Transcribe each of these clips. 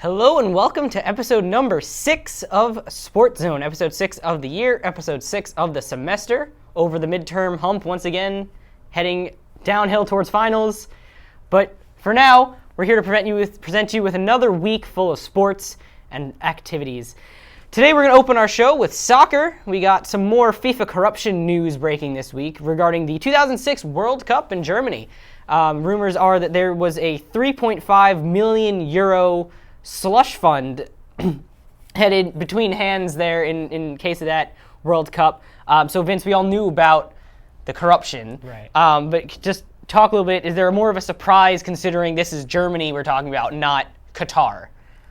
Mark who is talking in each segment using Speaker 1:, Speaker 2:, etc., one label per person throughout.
Speaker 1: Hello and welcome to episode number 6 of SportsZone, episode 6 of the year, episode 6 of the semester, over the midterm hump once again, heading downhill towards finals. But for now, we're here to present you with another week full of sports and activities. Today we're going to open our show with soccer. We got some more FIFA corruption news breaking this week regarding the 2006 World Cup in Germany. Rumors are that there was a 3.5 million euro slush fund headed between hands there in case of that World Cup. So Vince, we all knew about the corruption.
Speaker 2: Right.
Speaker 1: But just talk a little bit, is there more of a surprise considering this is Germany we're talking about, not Qatar?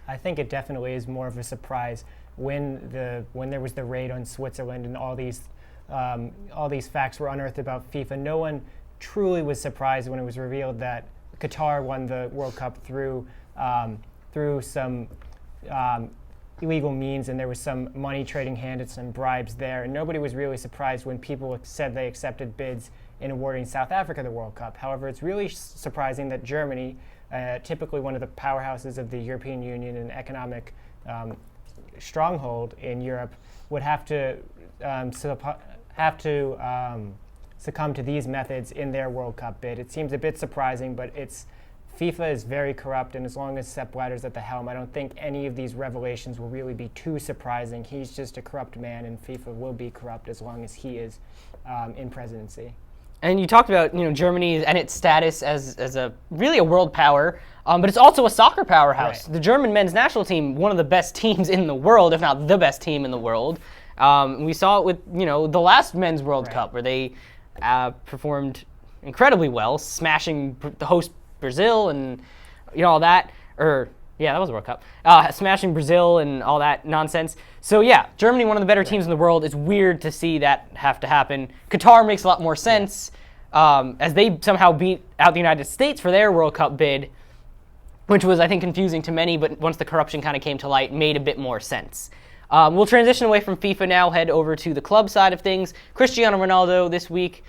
Speaker 2: I think it definitely is more of a surprise when there was the raid on Switzerland and all these facts were unearthed about FIFA. No one truly was surprised when it was revealed that Qatar won the World Cup through some illegal means, and there was some money trading hand and some bribes there. And nobody was really surprised when people said they accepted bids in awarding South Africa the World Cup. However, it's really surprising that Germany, typically one of the powerhouses of the European Union and economic stronghold in Europe, would have to succumb to these methods in their World Cup bid. It seems a bit surprising, but FIFA is very corrupt, and as long as Sepp Blatter's at the helm, I don't think any of these revelations will really be too surprising. He's just a corrupt man, and FIFA will be corrupt as long as he is in presidency.
Speaker 1: And you talked about Germany and its status as a really a world power, but it's also a soccer powerhouse. Right. The German men's national team, one of the best teams in the world, if not the best team in the world. We saw it with the last men's World Cup where they performed incredibly well, smashing the host Brazil and all that. That was the World Cup. Smashing Brazil and all that nonsense. So yeah, Germany, one of the better teams in the world. It's weird to see that have to happen. Qatar makes a lot more sense, as they somehow beat out the United States for their World Cup bid, which was, I think, confusing to many, but once the corruption kind of came to light, made a bit more sense. We'll transition away from FIFA now, head over to the club side of things. Cristiano Ronaldo this week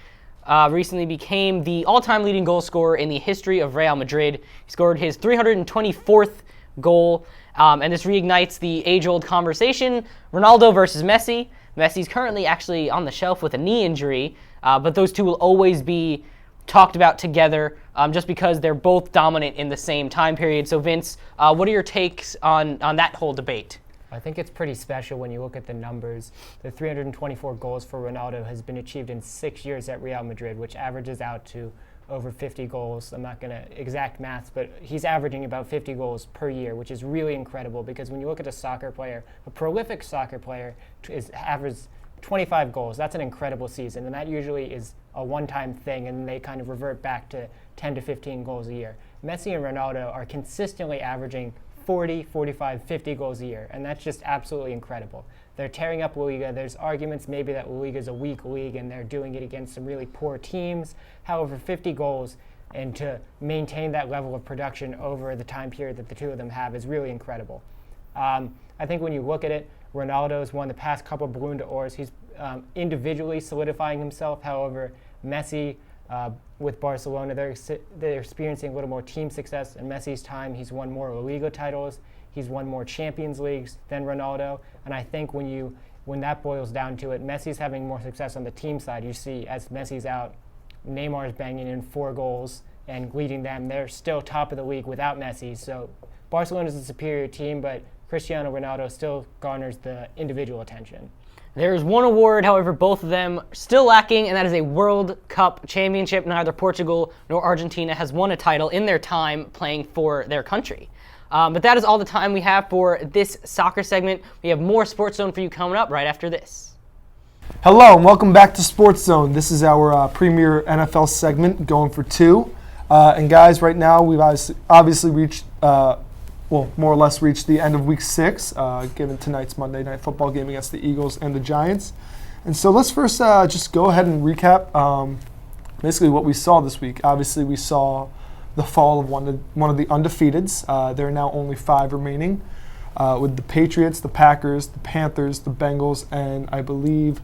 Speaker 1: recently became the all-time leading goal scorer in the history of Real Madrid. He scored his 324th goal, and this reignites the age-old conversation, Ronaldo versus Messi. Messi's currently actually on the shelf with a knee injury, but those two will always be talked about together just because they're both dominant in the same time period. So Vince, what are your takes on that whole debate?
Speaker 2: I think it's pretty special when you look at the numbers. The 324 goals for Ronaldo has been achieved in 6 years at Real Madrid, which averages out to over 50 goals. I'm not going to exact maths, but he's averaging about 50 goals per year, which is really incredible because when you look at a soccer player, a prolific soccer player averages 25 goals. That's an incredible season, and that usually is a one-time thing, and they kind of revert back to 10 to 15 goals a year. Messi and Ronaldo are consistently averaging 40, 45, 50 goals a year, and that's just absolutely incredible. They're tearing up La Liga. There's arguments maybe that La Liga is a weak league and they're doing it against some really poor teams. However, 50 goals and to maintain that level of production over the time period that the two of them have is really incredible. I think when you look at it, Ronaldo's won the past couple of Ballon d'Ors. He's individually solidifying himself. However, Messi, with Barcelona, they're experiencing a little more team success. In Messi's time, he's won more La Liga titles. He's won more Champions Leagues than Ronaldo. And I think when that boils down to it, Messi's having more success on the team side. You see, as Messi's out, Neymar's banging in 4 goals and leading them. They're still top of the league without Messi. So Barcelona's a superior team, but Cristiano Ronaldo still garners the individual attention.
Speaker 1: There's one award, however, both of them are still lacking, and that is a World Cup championship. Neither Portugal nor Argentina has won a title in their time playing for their country. But that is all the time we have for this soccer segment. We have more Sports Zone for you coming up right after this.
Speaker 3: Hello, and welcome back to Sports Zone. This is our premier NFL segment, going for 2. And guys, right now we've obviously reached more or less reached the end of Week 6, given tonight's Monday Night Football game against the Eagles and the Giants. And so let's first just go ahead and recap basically what we saw this week. Obviously, we saw the fall of one of the undefeateds. There are now only 5 remaining, with the Patriots, the Packers, the Panthers, the Bengals, and I believe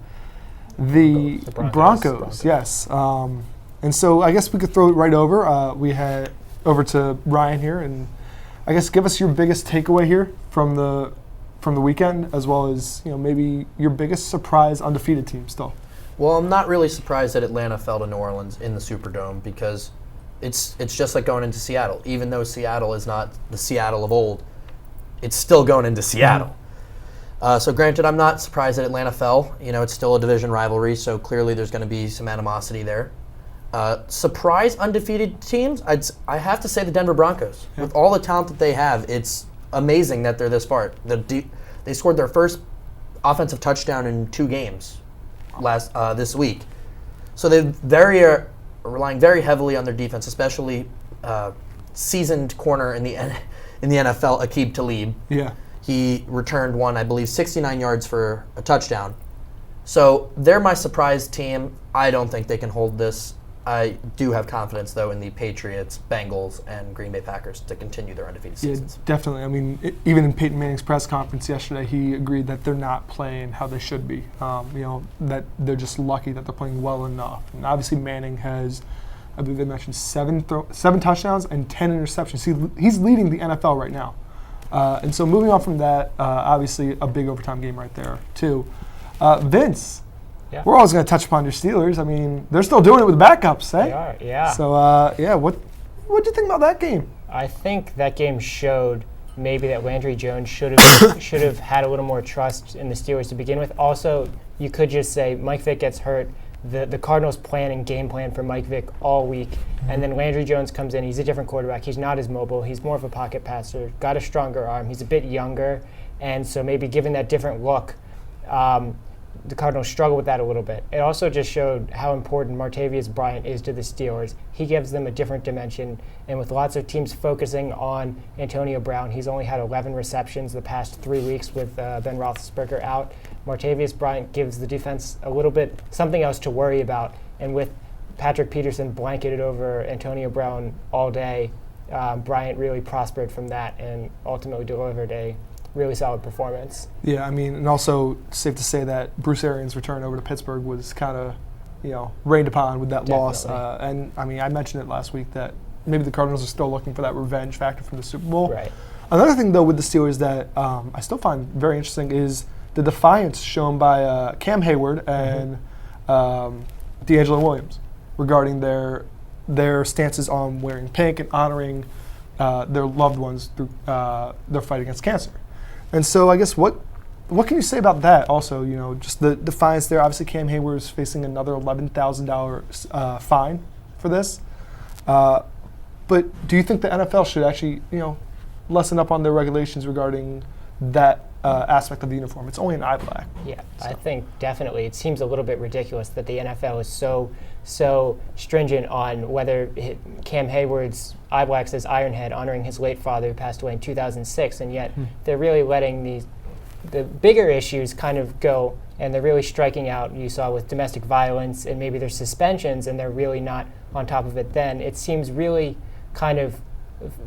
Speaker 3: the Broncos. Yes. And so I guess we could throw it right over. We had over to Ryan here, and I guess give us your biggest takeaway here from the weekend, as well as maybe your biggest surprise undefeated team still.
Speaker 4: Well, I'm not really surprised that Atlanta fell to New Orleans in the Superdome because it's just like going into Seattle. Even though Seattle is not the Seattle of old, it's still going into Seattle. So granted, I'm not surprised that Atlanta fell. It's still a division rivalry, so clearly there's going to be some animosity there. Surprise undefeated teams, I have to say the Denver Broncos. With all the talent that they have, it's amazing that they're this far. They scored their first offensive touchdown in 2 games this week. So they're relying very heavily on their defense, especially seasoned corner in the NFL, Aqib Talib.
Speaker 3: Yeah.
Speaker 4: He returned one, I believe, 69 yards for a touchdown. So they're my surprise team. I don't think they can hold this. I do have confidence, though, in the Patriots, Bengals, and Green Bay Packers to continue their undefeated seasons.
Speaker 3: Yeah, definitely. I mean, even in Peyton Manning's press conference yesterday, he agreed that they're not playing how they should be. That they're just lucky that they're playing well enough. And obviously, Manning has, I believe they mentioned, 7 touchdowns and 10 interceptions. He's leading the NFL right now. And so moving on from that, obviously a big overtime game right there, too. Vince.
Speaker 2: Yeah.
Speaker 3: We're always going to touch upon your Steelers. I mean, they're still doing it with backups, eh?
Speaker 2: They are, yeah.
Speaker 3: So, what do you think about that game?
Speaker 2: I think that game showed maybe that Landry Jones should have had a little more trust in the Steelers to begin with. Also, you could just say Mike Vick gets hurt. The Cardinals plan and game plan for Mike Vick all week, and then Landry Jones comes in. He's a different quarterback. He's not as mobile. He's more of a pocket passer, got a stronger arm. He's a bit younger, and so maybe given that different look, the Cardinals struggle with that a little bit. It also just showed how important Martavis Bryant is to the Steelers. He gives them a different dimension, and with lots of teams focusing on Antonio Brown, he's only had 11 receptions the past 3 weeks with Ben Roethlisberger out. Martavis Bryant gives the defense a little bit something else to worry about, and with Patrick Peterson blanketed over Antonio Brown all day, Bryant really prospered from that and ultimately delivered a really solid performance.
Speaker 3: Yeah, I mean, and also safe to say that Bruce Arians' return over to Pittsburgh was kind of, rained upon with that loss. And I mean, I mentioned it last week that maybe the Cardinals are still looking for that revenge factor from the Super Bowl.
Speaker 2: Right.
Speaker 3: Another thing, though, with the Steelers that I still find very interesting is the defiance shown by Cam Hayward and D'Angelo Williams regarding their stances on wearing pink and honoring their loved ones through their fight against cancer. And so I guess what can you say about that also, just the defiance there. Obviously Cam Hayward is facing another $11,000 fine for this. But do you think the NFL should actually, lessen up on their regulations regarding that aspect of the uniform? It's only an eye black.
Speaker 2: Yeah, so. I think definitely. It seems a little bit ridiculous that the NFL is so stringent on whether Cam Hayward's eye black says Ironhead, honoring his late father who passed away in 2006, and yet they're really letting the bigger issues kind of go, and they're really striking out. You saw with domestic violence, and maybe there's suspensions, and they're really not on top of it then. It seems really kind of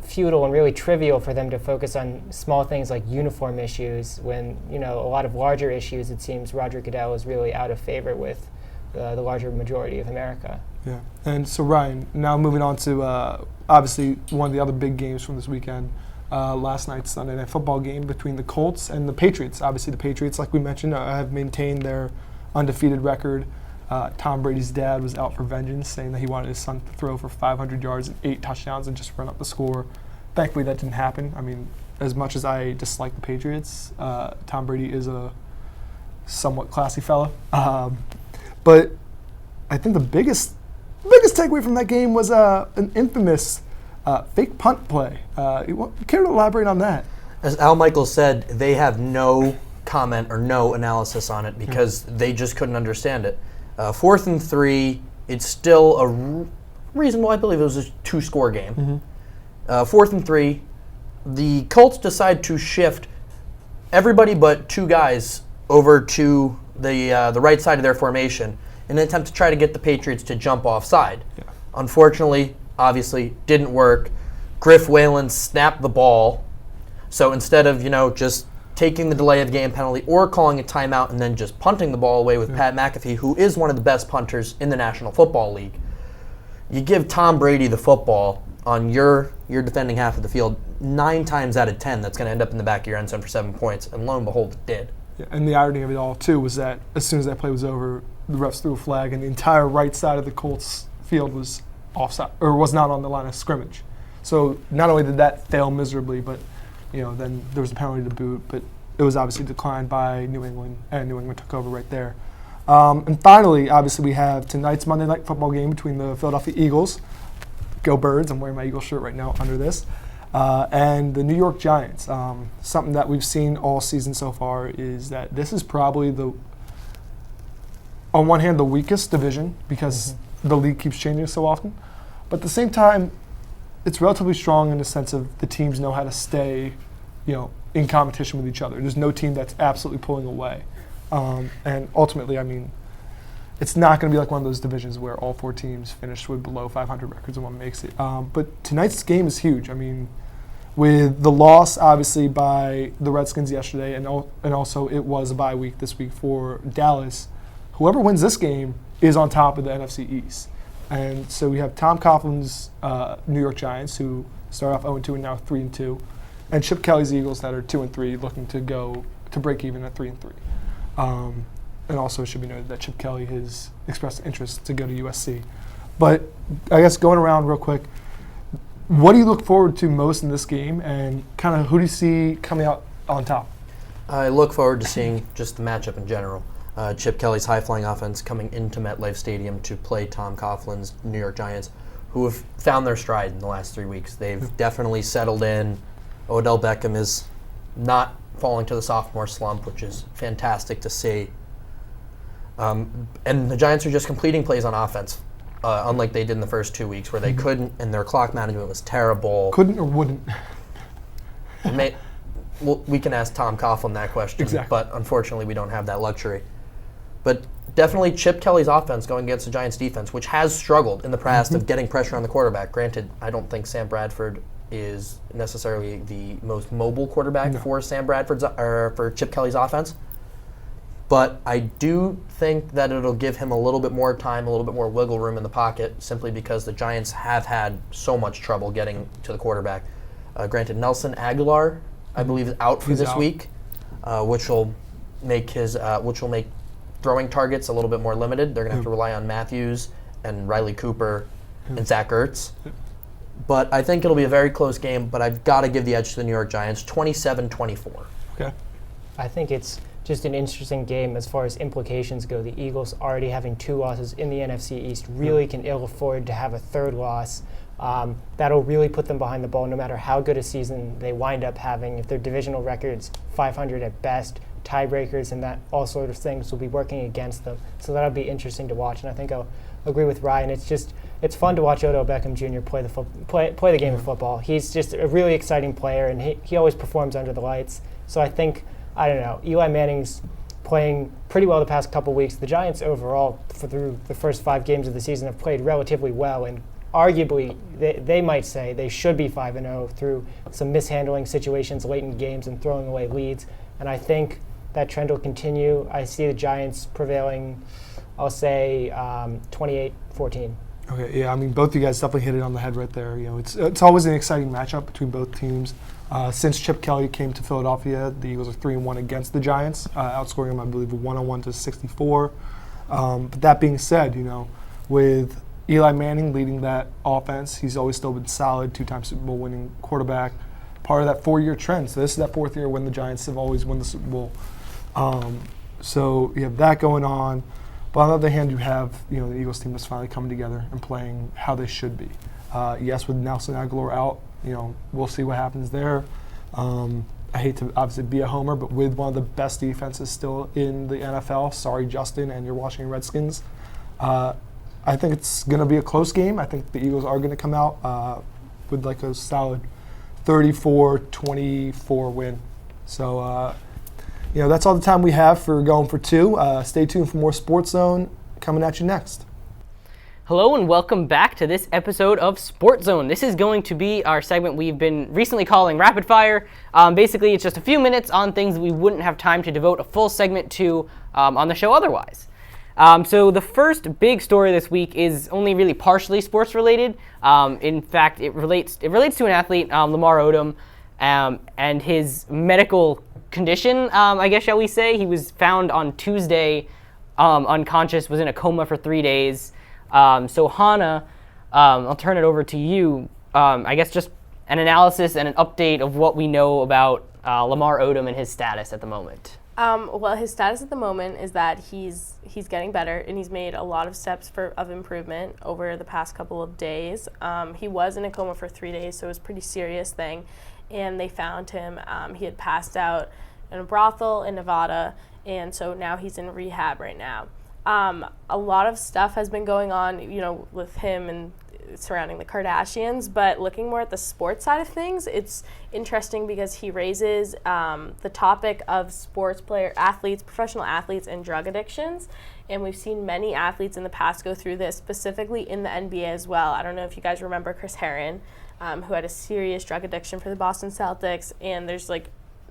Speaker 2: futile and really trivial for them to focus on small things like uniform issues when, a lot of larger issues, it seems Roger Goodell is really out of favor with the larger majority of America.
Speaker 3: Yeah. And so, Ryan, now moving on to obviously one of the other big games from this weekend, last night's Sunday Night Football game between the Colts and the Patriots. Obviously, the Patriots, like we mentioned, have maintained their undefeated record. Tom Brady's dad was out for vengeance, saying that he wanted his son to throw for 500 yards and 8 touchdowns and just run up the score. Thankfully, that didn't happen. I mean, as much as I dislike the Patriots, Tom Brady is a somewhat classy fella. But I think the biggest takeaway from that game was an infamous fake punt play. Care to elaborate on that?
Speaker 4: As Al Michaels said, they have no comment or no analysis on it because they just couldn't understand it. 4th and 3, it's still a reasonable, I believe it was a 2-score game. 4th and 3, the Colts decide to shift everybody but 2 guys over to the right side of their formation in an attempt to try to get the Patriots to jump offside. Yeah. Unfortunately, obviously, didn't work. Griff Whalen snapped the ball. So instead of, just taking the delay of game penalty or calling a timeout and then just punting the ball away with Pat McAfee, who is one of the best punters in the National Football League, you give Tom Brady the football on your defending half of the field, 9 times out of 10, that's going to end up in the back of your end zone for 7 points. And lo and behold, it did.
Speaker 3: Yeah, and the irony of it all, too, was that as soon as that play was over, the refs threw a flag, and the entire right side of the Colts field was offside, or was not on the line of scrimmage. So not only did that fail miserably, but then there was a penalty to boot, but it was obviously declined by New England, and New England took over right there. And finally, obviously, we have tonight's Monday Night Football game between the Philadelphia Eagles. Go Birds. I'm wearing my Eagles shirt right now under this. And the New York Giants. Something that we've seen all season so far is that this is probably on one hand, the weakest division because the league keeps changing so often. But at the same time, it's relatively strong in the sense of the teams know how to stay, in competition with each other. There's no team that's absolutely pulling away. And ultimately, it's not going to be like one of those divisions where all 4 teams finish with below 500 records and one makes it. But tonight's game is huge. With the loss, obviously, by the Redskins yesterday, and also it was a bye week this week for Dallas, whoever wins this game is on top of the NFC East. And so we have Tom Coughlin's New York Giants, who start off 0-2 and now 3-2, and Chip Kelly's Eagles that are 2-3, looking to go to break even at 3-3. And also it should be noted that Chip Kelly has expressed interest to go to USC. But I guess going around real quick, what do you look forward to most in this game, and kind of who do you see coming out on top?
Speaker 4: I look forward to seeing just the matchup in general. Chip Kelly's high-flying offense coming into MetLife Stadium to play Tom Coughlin's New York Giants, who have found their stride in the last 3 weeks. They've definitely settled in. Odell Beckham is not falling to the sophomore slump, which is fantastic to see. And the Giants are just completing plays on offense, unlike they did in the first 2 weeks, where they couldn't, and their clock management was terrible.
Speaker 3: Couldn't or wouldn't?
Speaker 4: We can ask Tom Coughlin that question,
Speaker 3: exactly.
Speaker 4: But unfortunately we don't have that luxury. But definitely Chip Kelly's offense going against the Giants' defense, which has struggled in the past of getting pressure on the quarterback. Granted, I don't think Sam Bradford is necessarily the most mobile quarterback for for Chip Kelly's offense. But I do think that it'll give him a little bit more time, a little bit more wiggle room in the pocket, simply because the Giants have had so much trouble getting to the quarterback. Granted, Nelson Aguilar, I believe, is out for this week, which will make throwing targets a little bit more limited. They're going to have to rely on Matthews and Riley Cooper and Zach Ertz. But I think it'll be a very close game, but I've got to give the edge to the New York Giants, 27-24.
Speaker 3: Okay.
Speaker 2: I think it's just an interesting game as far as implications go. The Eagles already having 2 losses in the NFC East really can ill afford to have a 3rd loss. That'll really put them behind the ball no matter how good a season they wind up having. If their divisional record's 500 at best, tiebreakers and that all sort of things will be working against them. So that'll be interesting to watch. And I think I'll agree with Ryan. It's fun to watch Odell Beckham Jr. play the game of football. He's just a really exciting player, and he always performs under the lights. So I think, Eli Manning's playing pretty well the past couple weeks. The Giants overall, through the first 5 games of the season, have played relatively well, and arguably they might say they should be 5-0 through some mishandling situations late in games and throwing away leads. And I think that trend will continue. I see the Giants prevailing, I'll say 28-14.
Speaker 3: Okay, yeah, both of you guys definitely hit it on the head right there. It's always an exciting matchup between both teams. Since Chip Kelly came to Philadelphia, the Eagles are 3-1 against the Giants, outscoring them, I believe, 101-64. But that being said, with Eli Manning leading that offense, he's always still been solid, 2-time Super Bowl winning quarterback, part of that 4-year trend. So this is that 4th year when the Giants have always won the Super Bowl. So you have that going on. But on the other hand, you have the Eagles team that's finally coming together and playing how they should be. Yes, with Nelson Aguilar out, we'll see what happens there. I hate to obviously be a homer, but with one of the best defenses still in the NFL, sorry Justin and your Washington Redskins, I think it's going to be a close game. I think the Eagles are going to come out with like a solid 34-24 win. So, that's all the time we have for Going for Two. Stay tuned for more Sports Zone coming at you next.
Speaker 1: Hello and welcome back to this episode of Sports Zone. This is going to be our segment we've been recently calling Rapid Fire. Basically, it's just a few minutes on things we wouldn't have time to devote a full segment to on the show otherwise. So the first big story this week is only really partially sports related. In fact, it relates to an athlete, Lamar Odom, and his medical condition, I guess shall we say. He was found on Tuesday unconscious, was in a coma for 3 days. So Hannah, I'll turn it over to you. I guess just an analysis and an update of what we know about Lamar Odom and his status at the moment.
Speaker 5: Well, his status at the moment is that he's getting better, and he's made a lot of steps of improvement over the past couple of days. He was in a coma for 3 days, so it was a pretty serious thing. And they found him. He had passed out in a brothel in Nevada, and so now he's in rehab right now. A lot of stuff has been going on, with him and surrounding the Kardashians, but looking more at the sports side of things, it's interesting because he raises the topic of professional athletes, and drug addictions. And we've seen many athletes in the past go through this, specifically in the NBA as well. I don't know if you guys remember Chris Herron, who had a serious drug addiction for the Boston Celtics, and there's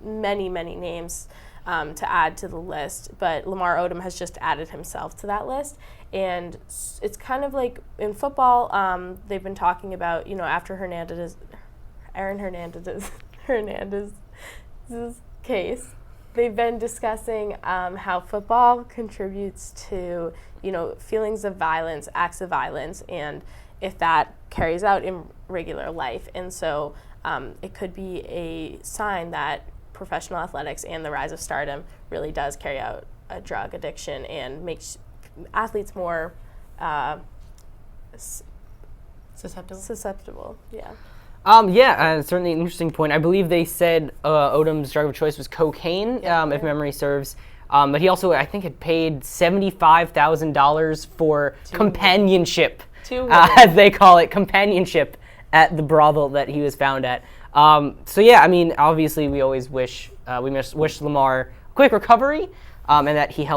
Speaker 5: many names to add to the list, but Lamar Odom has just added himself to that list. And it's kind of like in football, they've been talking about, after Aaron Hernandez's case, they've been discussing how football contributes to, feelings of violence, acts of violence, and if that carries out in regular life. And so it could be a sign that professional athletics and the rise of stardom really does carry out a drug addiction and makes athletes more susceptible. Yeah.
Speaker 1: Certainly an interesting point. I believe they said Odom's drug of choice was cocaine, if memory serves. But he also, I think, had paid $75,000 for companionship, as they call it, companionship at the brothel that he was found at. Obviously we always wish Lamar a quick recovery, and that he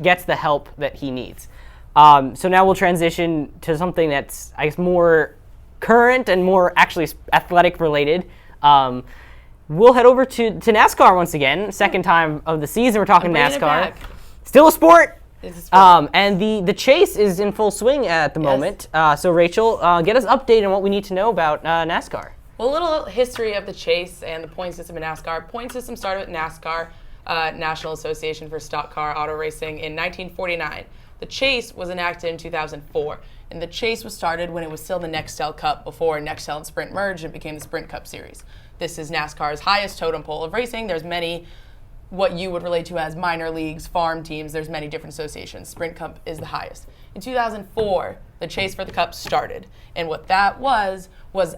Speaker 1: gets the help that he needs. So now we'll transition to something that's, I guess, more current and more actually athletic related. We'll head over to NASCAR once again. Second time of the season we're talking NASCAR. Still a sport. And the chase is in full swing at the moment. So Rachel, get us updated on what we need to know about NASCAR.
Speaker 6: Well, a little history of the chase and the point system in NASCAR. Point system started with NASCAR, National Association for Stock Car Auto Racing, in 1949. The chase was enacted in 2004, and the chase was started when it was still the Nextel Cup before Nextel and Sprint merged and became the Sprint Cup Series. This is NASCAR's highest totem pole of racing. There's many, what you would relate to as minor leagues, farm teams. There's many different associations. Sprint Cup is the highest. In 2004, the chase for the Cup started, and what that was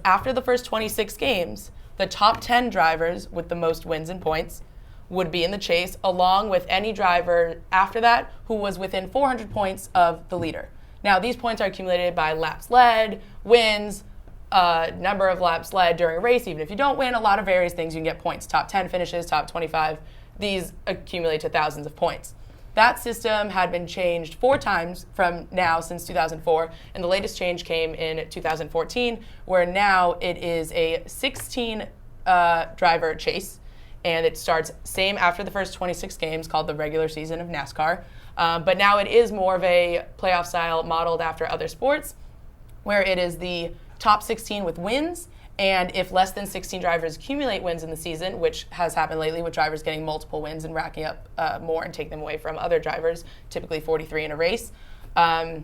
Speaker 6: after the first 26 games, the top 10 drivers with the most wins and points would be in the chase, along with any driver after that who was within 400 points of the leader. Now, these points are accumulated by laps led, wins, number of laps led during a race. Even if you don't win, a lot of various things, you can get points. Top 10 finishes, top 25, these accumulate to thousands of points. That system had been changed 4 times from now since 2004, and the latest change came in 2014, where now it is a 16 driver chase, and it starts same after the first 26 games, called the regular season of NASCAR. But now it is more of a playoff style modeled after other sports, where it is the top 16 with wins, and if less than 16 drivers accumulate wins in the season, which has happened lately with drivers getting multiple wins and racking up more and take them away from other drivers, typically 43 in a race, then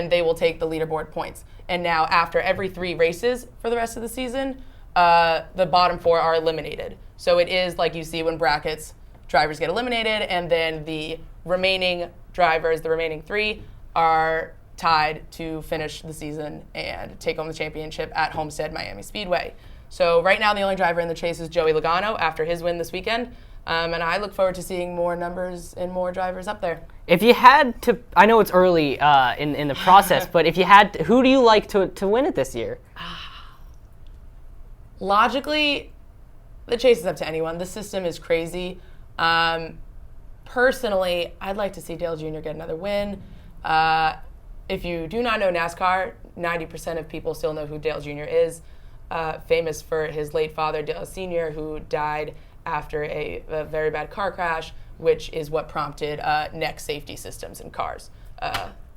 Speaker 6: they will take the leaderboard points. And now after every 3 races for the rest of the season, the bottom 4 are eliminated. So it is like you see when brackets, drivers get eliminated, and then the remaining drivers, the remaining 3, are tied to finish the season and take home the championship at Homestead Miami Speedway. So right now the only driver in the chase is Joey Logano after his win this weekend, and I look forward to seeing more numbers and more drivers up there.
Speaker 1: If you had to, I know it's early in the process, but if you had to, who do you like to win it this year?
Speaker 6: Logically, the chase is up to anyone. The system is crazy. Personally, I'd like to see Dale Jr. get another win. If you do not know NASCAR, 90% of people still know who Dale Jr. is, famous for his late father, Dale Sr., who died after a very bad car crash. which is what prompted neck safety systems in cars.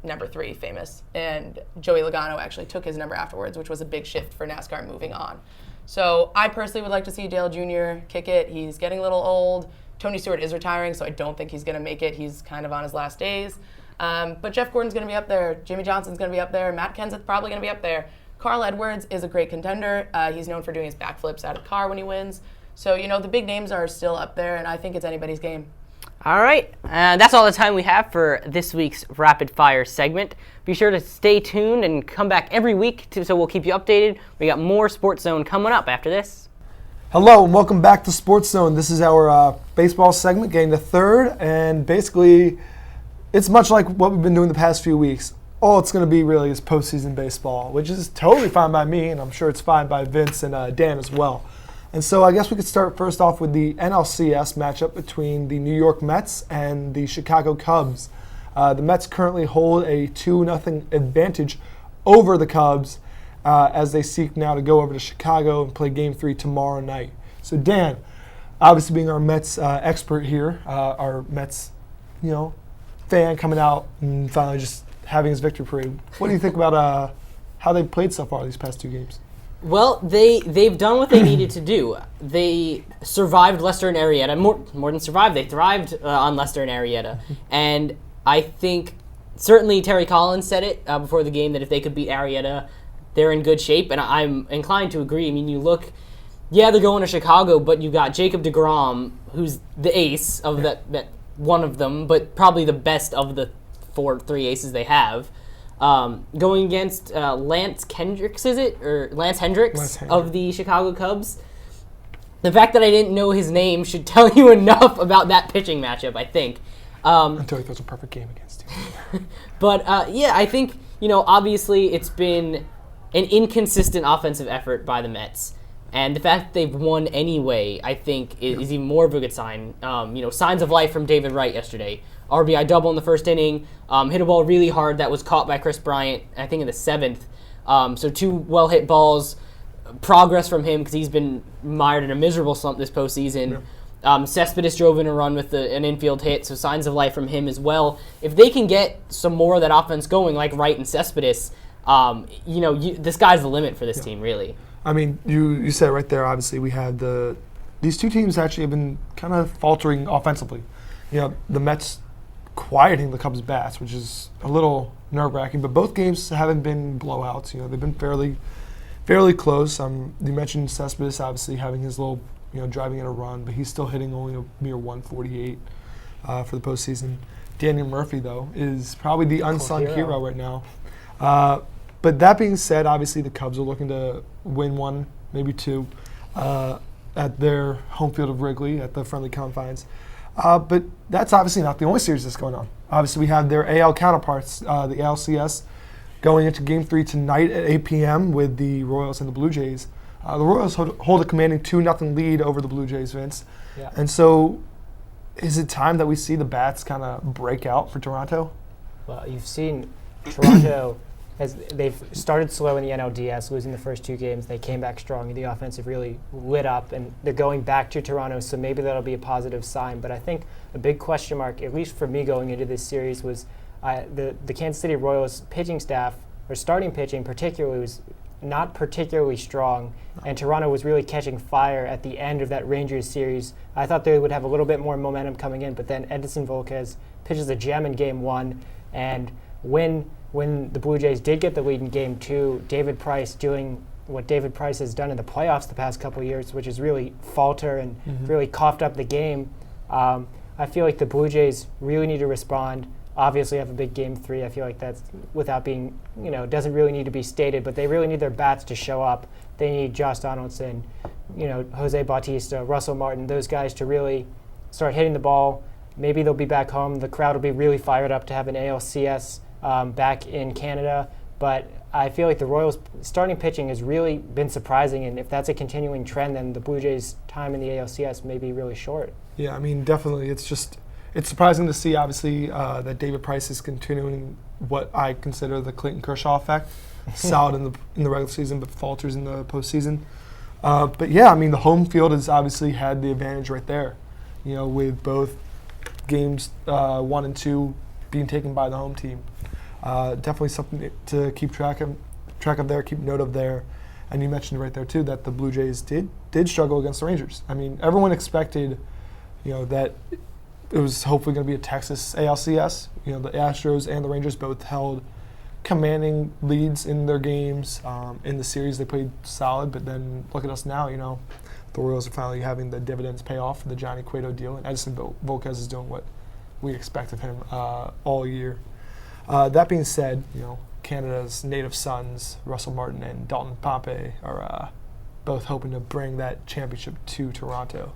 Speaker 6: Number 3, famous. And Joey Logano actually took his number afterwards, which was a big shift for NASCAR moving on. So I personally would like to see Dale Jr. kick it. He's getting a little old. Tony Stewart is retiring, so I don't think he's going to make it. He's kind of on his last days. But Jeff Gordon's going to be up there. Jimmy Johnson's going to be up there. Matt Kenseth's probably going to be up there. Carl Edwards is a great contender. He's known for doing his backflips out of the car when he wins. So, the big names are still up there, and I think it's anybody's game.
Speaker 1: All right, that's all the time we have for this week's Rapid Fire segment. Be sure to stay tuned and come back every week so we'll keep you updated. We got more Sports Zone coming up after this.
Speaker 3: Hello and welcome back to Sports Zone. This is our baseball segment, getting the third, and basically it's much like what we've been doing the past few weeks. All it's going to be really is postseason baseball, which is totally fine by me, and I'm sure it's fine by Vince and Dan as well. And so I guess we could start first off with the NLCS matchup between the New York Mets and the Chicago Cubs. The Mets currently hold a 2-0 advantage over the Cubs as they seek now to go over to Chicago and play Game 3 tomorrow night. So Dan, obviously being our Mets expert here, our Mets, fan coming out and finally just having his victory parade. What do you think about how they played so far these past 2 games?
Speaker 1: Well, they've done what they needed to do. They survived Lester and Arrieta. More than survived, they thrived on Lester and Arrieta. And I think certainly Terry Collins said it before the game that if they could beat Arrieta, they're in good shape. And I'm inclined to agree. I mean, you look, they're going to Chicago, but you got Jacob deGrom, who's the ace of that one of them, but probably the best of the 3 aces they have. Going against Lance Hendricks, of the Chicago Cubs. The fact that I didn't know his name should tell you enough about that pitching matchup, I think.
Speaker 3: Until he throws a perfect game against you.
Speaker 1: But, I think, obviously it's been an inconsistent offensive effort by the Mets. And the fact that they've won anyway, I think, is even more of a good sign. Signs of life from David Wright yesterday. RBI double in the first inning, hit a ball really hard that was caught by Chris Bryant, I think in the 7th. So 2 well-hit balls, progress from him because he's been mired in a miserable slump this postseason. Yeah. Cespedes drove in a run with an infield hit, so signs of life from him as well. If they can get some more of that offense going like Wright and Cespedes, the sky's the limit for this team, really.
Speaker 3: I mean, you said it right there, obviously, we had these 2 teams actually have been kind of faltering offensively. The Mets quieting the Cubs' bats, which is a little nerve-wracking, but both games haven't been blowouts. They've been fairly close. You mentioned Cespedes obviously having his little, driving in a run, but he's still hitting only a mere 148 for the postseason. Daniel Murphy, though, is probably the unsung hero right now. But that being said, obviously the Cubs are looking to win 1, maybe 2, at their home field of Wrigley at the friendly confines. But that's obviously not the only series that's going on. Obviously, we have their AL counterparts, the ALCS, going into Game 3 tonight at 8 p.m. with the Royals and the Blue Jays. The Royals hold a commanding 2-0 lead over the Blue Jays, Vince. Yeah. And so is it time that we see the bats kind of break out for Toronto?
Speaker 2: Well, you've seen Toronto they've started slow in the NLDS, losing the first 2 games. They came back strong. The offensive really lit up, and they're going back to Toronto, so maybe that'll be a positive sign. But I think a big question mark, at least for me going into this series, was the Kansas City Royals pitching staff, or starting pitching particularly, was not particularly strong, and Toronto was really catching fire at the end of that Rangers series. I thought they would have a little bit more momentum coming in, but then Edinson Volquez pitches a gem in Game 1, and when the Blue Jays did get the lead in Game 2, David Price doing what David Price has done in the playoffs the past couple of years, which is really falter and really coughed up the game. I feel like the Blue Jays really need to respond. Obviously have a big Game 3. I feel like that's, without being, doesn't really need to be stated, but they really need their bats to show up. They need Josh Donaldson, Jose Bautista, Russell Martin, those guys to really start hitting the ball. Maybe they'll be back home. The crowd will be really fired up to have an ALCS back in Canada. But I feel like the Royals' starting pitching has really been surprising, and if that's a continuing trend, then the Blue Jays' time in the ALCS may be really short.
Speaker 3: Yeah, I mean, definitely. It's surprising to see, obviously, that David Price is continuing what I consider the Clayton Kershaw effect. Solid in the regular season, but falters in the postseason. But yeah, I mean, the home field has obviously had the advantage right there, with both games 1 and 2 being taken by the home team. Definitely something to keep track of there, keep note of there. And you mentioned right there too that the Blue Jays did struggle against the Rangers. I mean, everyone expected, that it was hopefully going to be a Texas ALCS. The Astros and the Rangers both held commanding leads in their games. In the series, they played solid, but then look at us now. The Royals are finally having the dividends pay off for the Johnny Cueto deal, and Edison Volquez is doing what we expect of him all year. That being said, Canada's native sons, Russell Martin and Dalton Pompey, are both hoping to bring that championship to Toronto.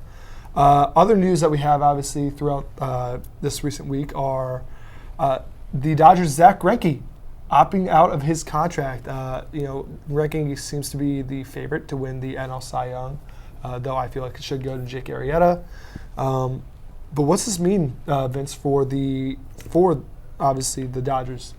Speaker 3: Other news that we have, obviously, throughout this recent week are the Dodgers' Zach Greinke opting out of his contract. Greinke seems to be the favorite to win the NL Cy Young, though I feel like it should go to Jake Arrieta. But what's this mean, Vince, for obviously the Dodgers?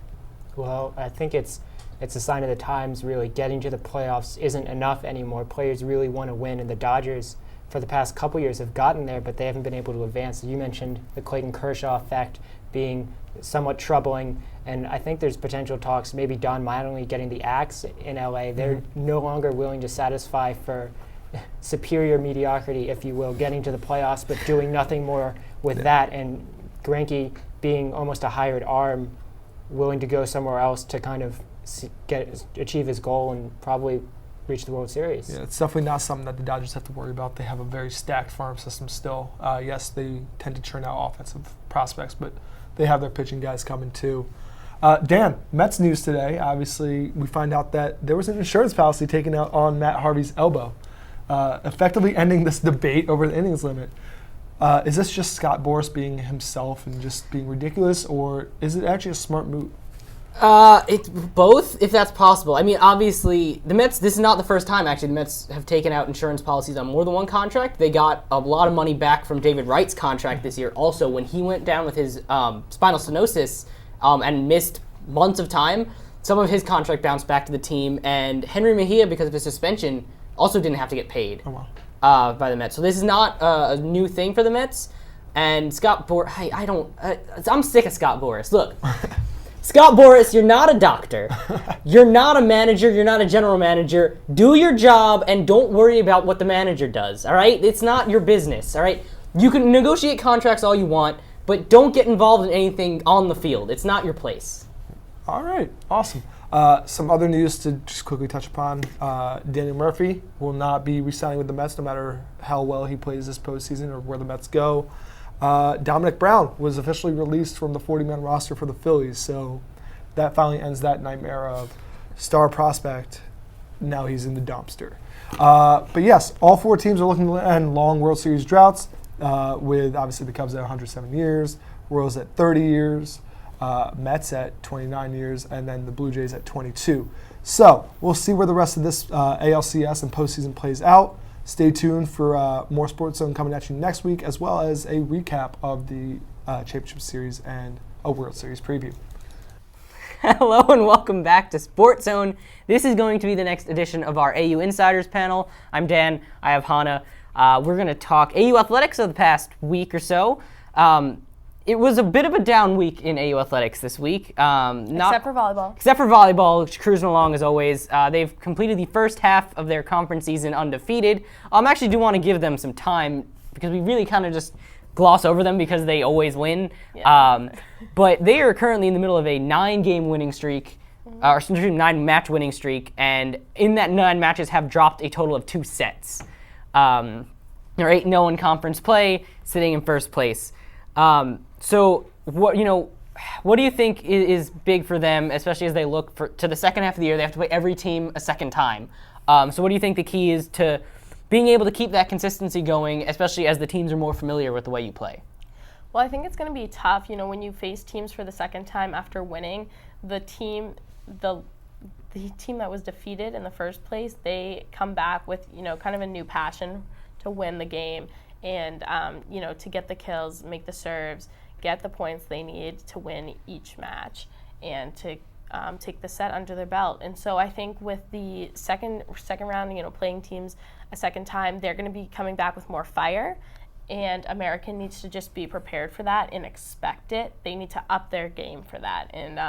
Speaker 2: Well, I think it's a sign of the times, really. Getting to the playoffs isn't enough anymore. Players really want to win, and the Dodgers, for the past couple years, have gotten there, but they haven't been able to advance. You mentioned the Clayton Kershaw effect being somewhat troubling, and I think there's potential talks, maybe Don Mattingly getting the axe in LA. They're no longer willing to satisfy for superior mediocrity, if you will, getting to the playoffs, but doing nothing more with that, and Greinke being almost a hired arm, willing to go somewhere else to kind of achieve his goal and probably reach the World Series.
Speaker 3: Yeah, it's definitely not something that the Dodgers have to worry about. They have a very stacked farm system still. Yes, they tend to churn out offensive prospects, but they have their pitching guys coming too. Dan, Mets news today. Obviously, we find out that there was an insurance policy taken out on Matt Harvey's elbow, effectively ending this debate over the innings limit. Is this just Scott Boras being himself and just being ridiculous, or is it actually a smart move?
Speaker 1: It's both, if that's possible. I mean, obviously, the Mets, this is not the first time, actually, the Mets have taken out insurance policies on more than one contract. They got a lot of money back from David Wright's contract this year. Also, when he went down with his spinal stenosis and missed months of time, some of his contract bounced back to the team, and Henry Mejia, because of his suspension, also didn't have to get paid by the Mets. So this is not a new thing for the Mets. And Scott Boras, I'm sick of Scott Boras. Look. Scott Boras, you're not a doctor. You're not a manager. You're not a general manager. Do your job and don't worry about what the manager does, all right? It's not your business, all right? You can negotiate contracts all you want, but don't get involved in anything on the field. It's not your place.
Speaker 3: All right, awesome. Some other news to just quickly touch upon. Daniel Murphy will not be re-signing with the Mets no matter how well he plays this postseason or where the Mets go. Dominic Brown was officially released from the 40-man roster for the Phillies, so that finally ends that nightmare of star prospect. Now he's in the dumpster. But yes, all four teams are looking to end long World Series droughts, with obviously the Cubs at 107 years, Royals at 30 years, Mets at 29 years, and then the Blue Jays at 22. So we'll see where the rest of this ALCS and postseason plays out. Stay tuned for more Sports Zone coming at you next week, as well as a recap of the Championship Series and a World Series preview.
Speaker 1: Hello and welcome back to Sports Zone. This is going to be the next edition of our AU Insiders panel. I'm Dan. I have Hannah. We're going to talk AU athletics of the past week or so. It was a bit of a down week in AU athletics this week.
Speaker 5: Except for volleyball.
Speaker 1: Except for volleyball, which cruising along as always. They've completed the first half of their conference season undefeated. I actually do want to give them some time because we really kind of just gloss over them because they always win. Yeah. But they are currently in the middle of a 9-game winning streak, or 9-match winning streak, and in that 9 matches have dropped a total of 2 sets. They're 8-0 in conference play, sitting in first place. So what do you think is big for them, especially as they look to the second half of the year? They have to play every team a second time. So what do you think the key is to being able to keep that consistency going, especially as the teams are more familiar with the way you play?
Speaker 5: Well, I think it's going to be tough. When you face teams for the second time after winning, the team that was defeated in the first place, they come back with kind of a new passion to win the game and to get the kills, make the serves, get the points they need to win each match and to take the set under their belt. And so I think with the second round, playing teams a second time, they're going to be coming back with more fire And American needs to just be prepared for that and expect it. They need to up their game for that and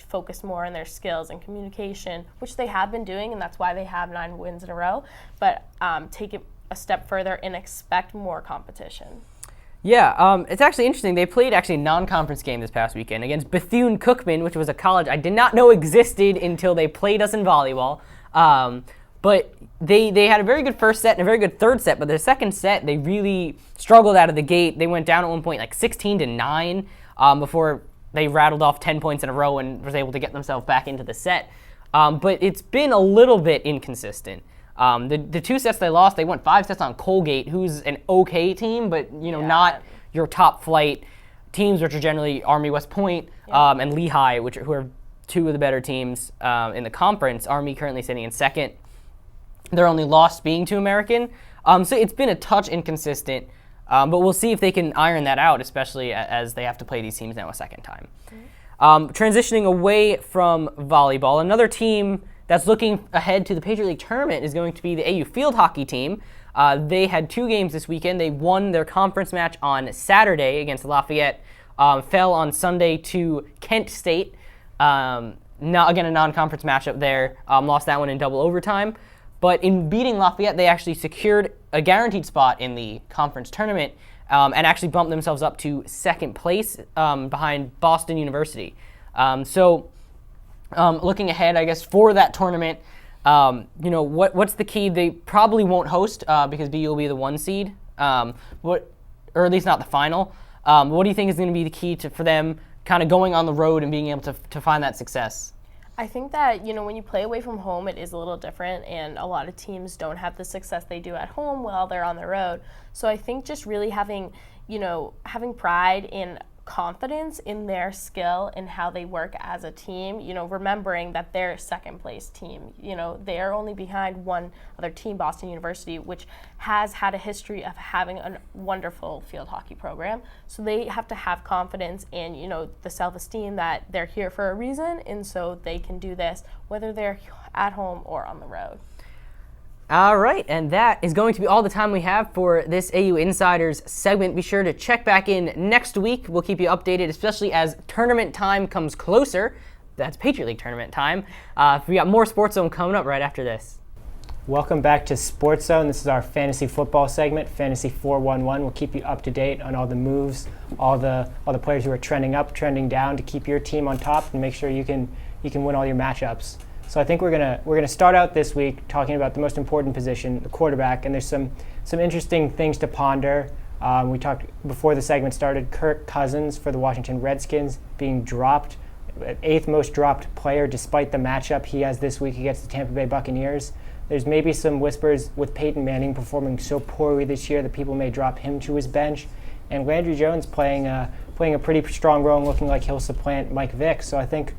Speaker 5: focus more on their skills and communication, which they have been doing, and that's why they have 9 wins in a row. But take it a step further and expect more competition.
Speaker 1: Yeah, it's actually interesting. They played a non-conference game this past weekend against Bethune-Cookman, which was a college I did not know existed until they played us in volleyball. But they had a very good first set and a very good third set, but their second set, they really struggled out of the gate. They went down at one point like 16-9 before they rattled off 10 points in a row and was able to get themselves back into the set. But it's been a little bit inconsistent. The 2 sets they lost, they won 5 sets on Colgate, who's an okay team, but not your top flight teams, which are generally Army, West Point, and Lehigh, who are 2 of the better teams in the conference. Army currently sitting in second. Their only loss being to American. So it's been a touch inconsistent, but we'll see if they can iron that out, especially as they have to play these teams now a second time. Transitioning away from volleyball, another team that's looking ahead to the Patriot League tournament is going to be the AU field hockey team. They had 2 games this weekend. They won their conference match on Saturday against Lafayette, fell on Sunday to Kent State. Again, a non-conference matchup there. Lost that one in double overtime. But in beating Lafayette, they actually secured a guaranteed spot in the conference tournament and actually bumped themselves up to second place behind Boston University. Looking ahead, I guess, for that tournament, what's the key? They probably won't host because BU will be the 1 seed, or at least not the final. What do you think is going to be the key for them kind of going on the road and being able to find that success?
Speaker 5: I think that, when you play away from home, it is a little different, and a lot of teams don't have the success they do at home while they're on the road. So I think just really having pride in confidence in their skill and how they work as a team, remembering that they're a second place team. They are only behind one other team, Boston University, which has had a history of having a wonderful field hockey program. So they have to have confidence and, the self-esteem that they're here for a reason, and so they can do this whether they're at home or on the road.
Speaker 1: All right, and that is going to be all the time we have for this AU Insiders segment. Be sure to check back in next week. We'll keep you updated, especially as tournament time comes closer. That's Patriot League tournament time. We got more Sports Zone coming up right after this.
Speaker 2: Welcome back to Sports Zone. This is our fantasy football segment, Fantasy 411. We'll keep you up to date on all the moves, all the players who are trending up, trending down to keep your team on top and make sure you can win all your matchups. So I think we're gonna start out this week talking about the most important position, the quarterback, and there's some interesting things to ponder. We talked before the segment started, Kirk Cousins for the Washington Redskins being dropped, 8th most dropped player despite the matchup he has this week against the Tampa Bay Buccaneers. There's maybe some whispers with Peyton Manning performing so poorly this year that people may drop him to his bench, and Landry Jones playing a pretty strong role and looking like he'll supplant Mike Vick. So I think,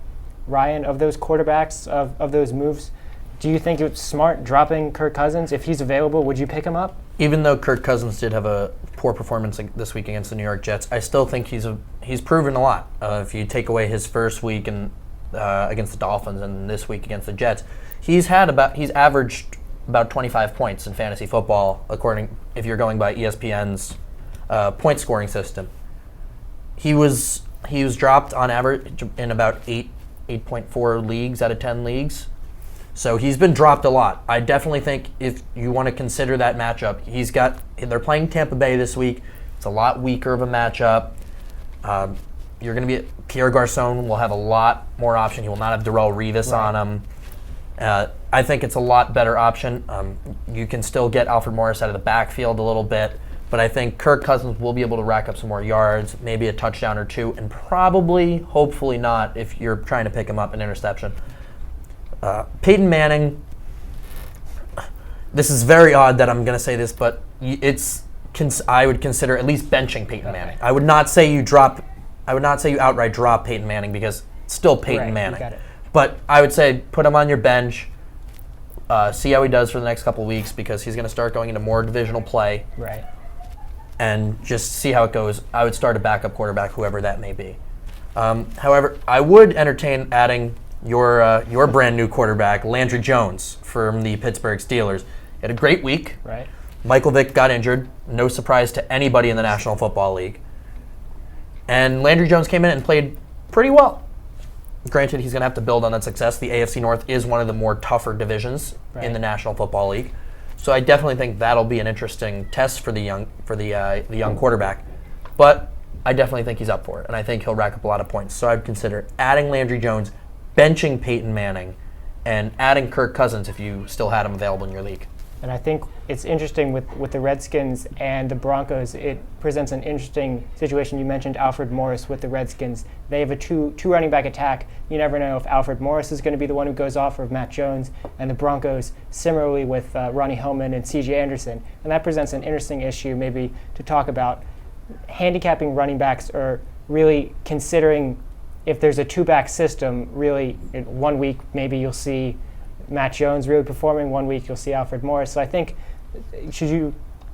Speaker 2: Ryan, of those quarterbacks, of those moves, do you think it's smart dropping Kirk Cousins? If he's available, would you pick him up?
Speaker 4: Even though Kirk Cousins did have a poor performance this week against the New York Jets, I still think he's proven a lot. If you take away his first week against the Dolphins and this week against the Jets, he's averaged about 25 points in fantasy football, if you're going by ESPN's point scoring system. He was dropped on average in about 8.4 leagues out of 10 leagues. So he's been dropped a lot. I definitely think if you want to consider that matchup, they're playing Tampa Bay this week. It's a lot weaker of a matchup. Pierre Garçon will have a lot more option. He will not have Darrelle Revis on him. I think it's a lot better option. You can still get Alfred Morris out of the backfield a little bit, but I think Kirk Cousins will be able to rack up some more yards, maybe a touchdown or 2, and probably, hopefully not, if you're trying to pick him up, an interception. Peyton Manning, this is very odd that I'm going to say this, but I would consider at least benching Peyton Manning. I would not say you outright drop Peyton Manning because it's still Peyton Manning.
Speaker 2: Got it.
Speaker 4: But I would say put him on your bench, see how he does for the next couple weeks because he's going to start going into more divisional play.
Speaker 2: Right.
Speaker 4: And just see how it goes. I would start a backup quarterback, whoever that may be. However, I would entertain adding your brand new quarterback, Landry Jones, from the Pittsburgh Steelers. He had a great week.
Speaker 2: Right.
Speaker 4: Michael Vick got injured. No surprise to anybody in the National Football League. And Landry Jones came in and played pretty well. Granted, he's going to have to build on that success. The AFC North is one of the more tougher divisions in the National Football League. So I definitely think that'll be an interesting test for the young quarterback. But I definitely think he's up for it, and I think he'll rack up a lot of points. So I'd consider adding Landry Jones, benching Peyton Manning, and adding Kirk Cousins if you still had him available in your league.
Speaker 2: And I think it's interesting with the Redskins and the Broncos. It presents an interesting situation. You mentioned Alfred Morris with the Redskins. They have a two running back attack. You never know if Alfred Morris is going to be the one who goes off or if Matt Jones. And the Broncos similarly with Ronnie Hillman and C.J. Anderson. And that presents an interesting issue maybe to talk about. Handicapping running backs, or really considering if there's a two-back system, really in 1 week maybe you'll see Matt Jones really performing, 1 week you'll see Alfred Morris. So I think,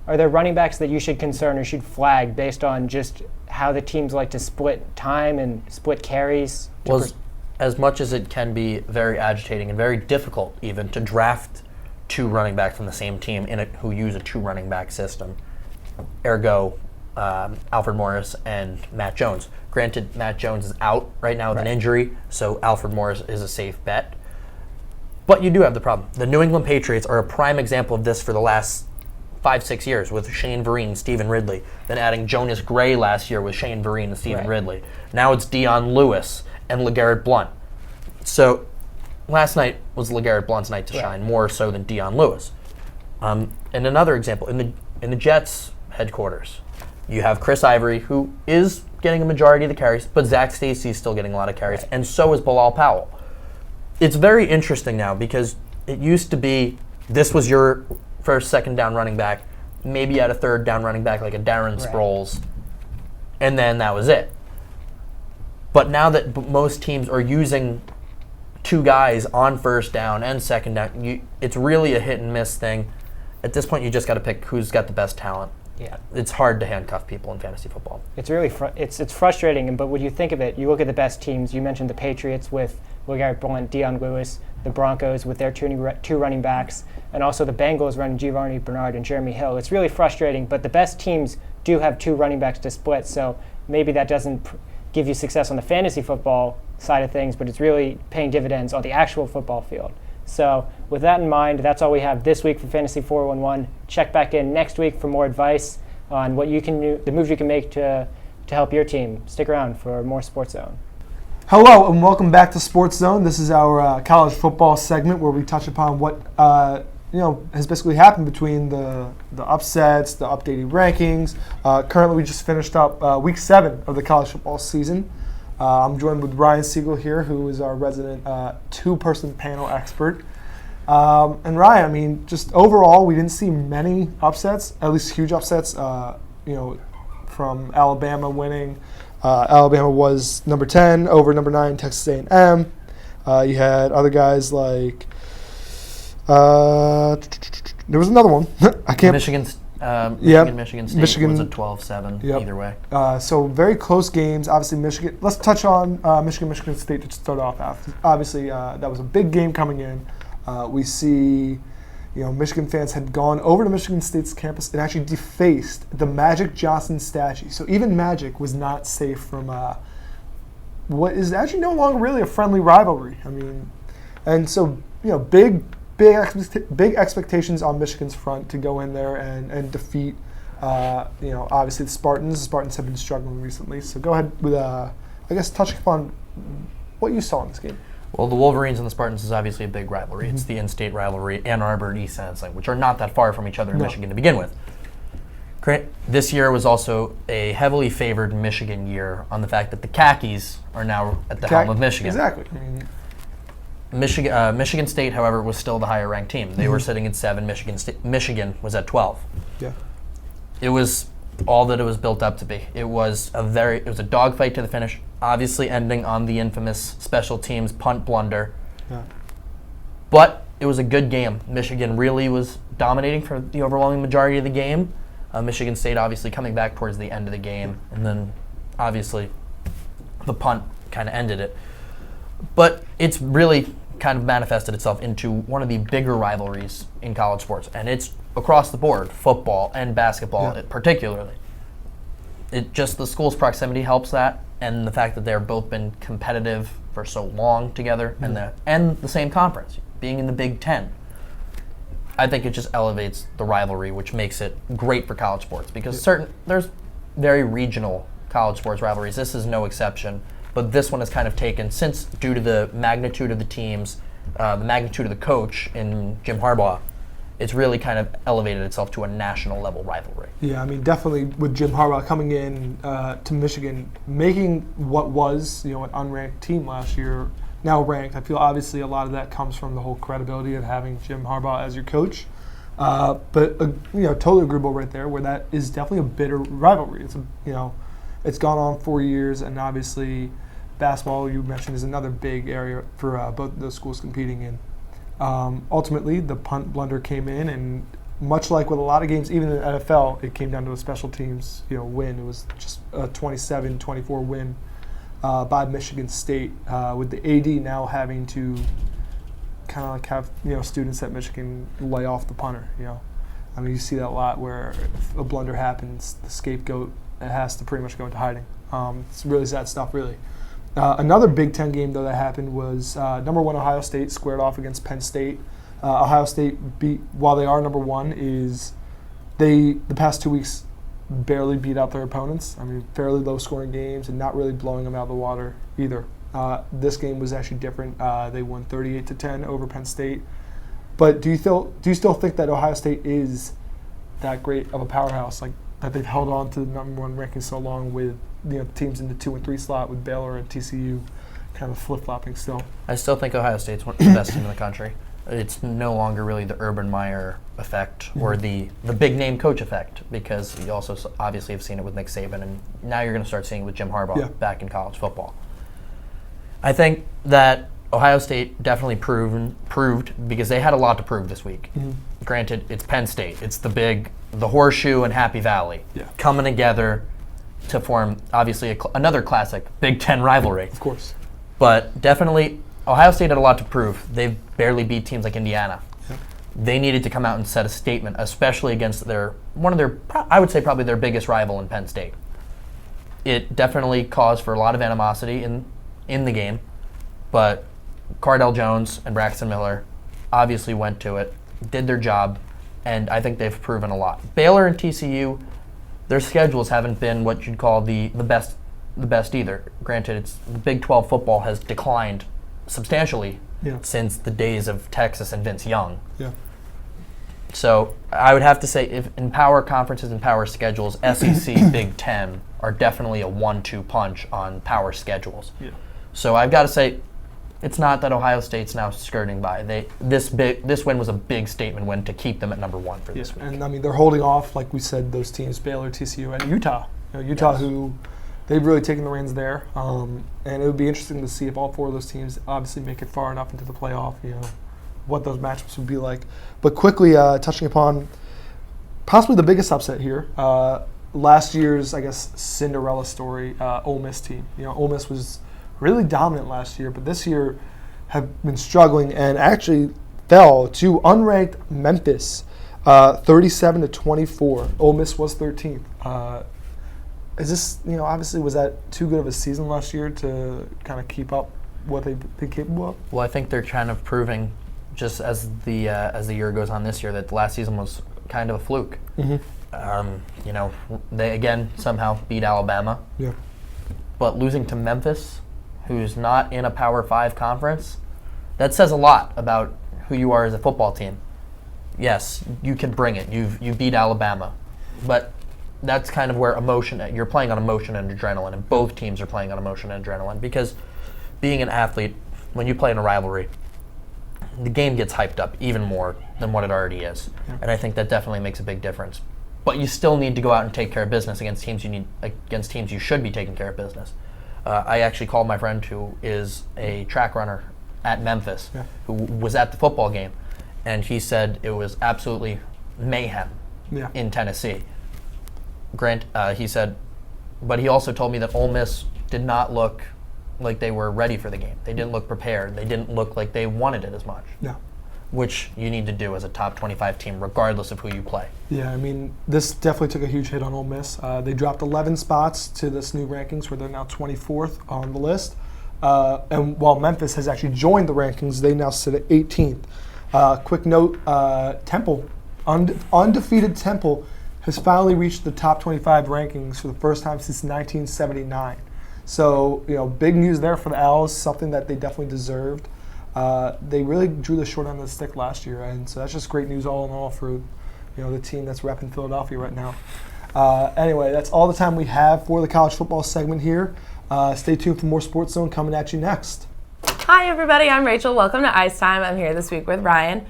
Speaker 2: are there running backs that you should concern or should flag based on just how the teams like to split time and split carries?
Speaker 4: Well, as much as it can be very agitating and very difficult even to draft two running backs from the same team who use a two running back system, ergo Alfred Morris and Matt Jones. Granted, Matt Jones is out right now with an injury, so Alfred Morris is a safe bet. But you do have the problem. The New England Patriots are a prime example of this for the last 5-6 years with Shane Vereen, Stephen Ridley. Then adding Jonas Gray last year with Shane Vereen and Stephen Ridley. Now it's Dion Lewis and LeGarrette Blount. So last night was LeGarrette Blount's night to shine, more so than Dion Lewis. And another example, in the Jets headquarters, you have Chris Ivory, who is getting a majority of the carries, but Zach Stacy is still getting a lot of carries, and so is Bilal Powell. It's very interesting now because it used to be this was your first, second down running back, maybe you had a third down running back like a Darren Sproles, and then that was it. But now that most teams are using two guys on first down and second down, it's really a hit and miss thing. At this point, you just got to pick who's got the best talent.
Speaker 2: Yeah,
Speaker 4: it's hard to handcuff people in fantasy football.
Speaker 2: It's really it's frustrating. But when you think of it, you look at the best teams. You mentioned the Patriots with LeGarrette Blount, Dion Lewis, the Broncos with their two running backs, and also the Bengals running Giovanni Bernard and Jeremy Hill. It's really frustrating. But the best teams do have two running backs to split. So maybe that doesn't give you success on the fantasy football side of things, but it's really paying dividends on the actual football field. So with that in mind, that's all we have this week for Fantasy 411. Check back in next week for more advice on what you can do, the moves you can make to help your team. Stick around for more Sports Zone.
Speaker 3: Hello and welcome back to Sports Zone. This is our college football segment where we touch upon what has basically happened between the upsets, the updated rankings. Currently, we just finished up week 7 of the college football season. I'm joined with Ryan Siegel here, who is our resident two-person panel expert. And Ryan, I mean, just overall, we didn't see many upsets, at least huge upsets. From Alabama winning. Alabama was number 10 over number 9 Texas A&M. You had other guys like there was another one. I can't.
Speaker 4: Michigan State was a 12-7 either way.
Speaker 3: So very close games. Obviously, Michigan. Let's touch on Michigan State to start off. Obviously, that was a big game coming in. We see, Michigan fans had gone over to Michigan State's campus and actually defaced the Magic Johnson statue. So even Magic was not safe from what is actually no longer really a friendly rivalry. I mean, and so big expectations on Michigan's front to go in there and defeat, obviously the Spartans. The Spartans have been struggling recently. So go ahead with, touch upon what you saw in this game.
Speaker 4: Well, the Wolverines and the Spartans is obviously a big rivalry. Mm-hmm. It's the in-state rivalry, Ann Arbor and East Lansing, which are not that far from each other in Michigan to begin with. This year was also a heavily favored Michigan year on the fact that the Khakis are now at the helm of Michigan.
Speaker 3: Exactly.
Speaker 4: Michigan State, however, was still the higher-ranked team. They were sitting at 7. Michigan was at 12.
Speaker 3: Yeah.
Speaker 4: It was all that it was built up to be. It was a dogfight to the finish, obviously ending on the infamous special teams punt blunder. Yeah. But it was a good game. Michigan really was dominating for the overwhelming majority of the game. Michigan State obviously coming back towards the end of the game, and then obviously the punt kind of ended it. But it's really kind of manifested itself into one of the bigger rivalries in college sports, and it's across the board, football and basketball
Speaker 3: Yeah.
Speaker 4: particularly. It just the school's proximity helps that, and the fact that they've both been competitive for so long together, and the same conference, being in the Big Ten. I think it just elevates the rivalry, which makes it great for college sports because there's very regional college sports rivalries. This is no exception, but this one has kind of taken, since due to the magnitude of the teams, the magnitude of the coach in Jim Harbaugh, it's really kind of elevated itself to a national level rivalry.
Speaker 3: Yeah, I mean, definitely with Jim Harbaugh coming in to Michigan, making what was, an unranked team last year now ranked. I feel obviously a lot of that comes from the whole credibility of having Jim Harbaugh as your coach. But totally agreeable right there, where that is definitely a bitter rivalry. It's gone on 4 years, and obviously basketball, you mentioned, is another big area for both of those schools competing in. Ultimately, the punt blunder came in, and much like with a lot of games, even in the NFL, it came down to a special teams win. It was just a 27-24 win by Michigan State, with the AD now having to kind of like have students at Michigan lay off the punter. I mean, you see that a lot where if a blunder happens, the scapegoat has to pretty much go into hiding. It's really sad stuff, really. Another Big Ten game, though, that happened was number 1 Ohio State squared off against Penn State. Ohio State beat, while they are number 1, the past 2 weeks barely beat out their opponents. I mean, fairly low-scoring games and not really blowing them out of the water either. This game was actually different. They won 38-10 over Penn State. But do you still think that Ohio State is that great of a powerhouse, like that they've held on to the number 1 ranking so long with teams in the 2 and 3 slot with Baylor and TCU kind of flip-flopping still?
Speaker 4: I still think Ohio State's one of the best team in the country. It's no longer really the Urban Meyer effect or the big name coach effect, because you also obviously have seen it with Nick Saban, and now you're going to start seeing it with Jim Harbaugh back in college football. I think that Ohio State definitely proved because they had a lot to prove this week. Granted, it's Penn State. It's the Horseshoe and Happy Valley coming together to form, obviously, another classic Big Ten rivalry.
Speaker 3: Of course.
Speaker 4: But definitely, Ohio State had a lot to prove. They've barely beat teams like Indiana. They needed to come out and set a statement, especially against I would say probably their biggest rival in Penn State. It definitely caused for a lot of animosity in the game, but Cardell Jones and Braxton Miller obviously went to it, did their job, and I think they've proven a lot. Baylor and TCU, their schedules haven't been what you'd call the best either. Granted, it's the Big 12 football has declined substantially since the days of Texas and Vince Young. So I would have to say, if in power conferences and power schedules, SEC, Big Ten are definitely a 1-2 punch on power schedules. So I've got to say, it's not that Ohio State's now skirting by. This win was a big statement win to keep them at number 1 for this week.
Speaker 3: And I mean, they're holding off, like we said, those teams, Baylor, TCU, and Utah. Utah, who they've really taken the reins there. And it would be interesting to see if all 4 of those teams obviously make it far enough into the playoff, what those matchups would be like. But quickly touching upon possibly the biggest upset here, last year's, I guess, Cinderella story, Ole Miss team. Ole Miss was really dominant last year, but this year have been struggling and actually fell to unranked Memphis, 37-24. Ole Miss was 13th. Is this, obviously, was that too good of a season last year to kind of keep up what they've been capable of?
Speaker 4: Well, I think they're kind of proving, just as the year goes on this year, that the last season was kind of a fluke. They again somehow beat Alabama. But losing to Memphis, who's not in a Power 5 conference, that says a lot about who you are as a football team. Yes, you can bring it. You beat Alabama, but that's kind of where you're playing on emotion and adrenaline, and both teams are playing on emotion and adrenaline, because being an athlete, when you play in a rivalry, the game gets hyped up even more than what it already is. And I think that definitely makes a big difference. But you still need to go out and take care of business against teams you should be taking care of business. I actually called my friend who is a track runner at Memphis, who was at the football game, and he said it was absolutely mayhem in Tennessee. He said, but he also told me that Ole Miss did not look like they were ready for the game. They didn't look prepared. They didn't look like they wanted it as much. which you need to do as a top 25 team, regardless of who you play.
Speaker 3: Yeah, I mean, this definitely took a huge hit on Ole Miss. They dropped 11 spots to this new rankings, where they're now 24th on the list. And while Memphis has actually joined the rankings, they now sit at 18th. Quick note, Temple, undefeated Temple, has finally reached the top 25 rankings for the first time since 1979. So, big news there for the Owls, something that they definitely deserved. They really drew the short end of the stick last year, and so that's just great news all in all for the team that's repping Philadelphia right now. Anyway, that's all the time we have for the college football segment here. Stay tuned for more Sports Zone coming at you next.
Speaker 6: Hi everybody, I'm Rachel. Welcome to Ice Time. I'm here this week with Ryan.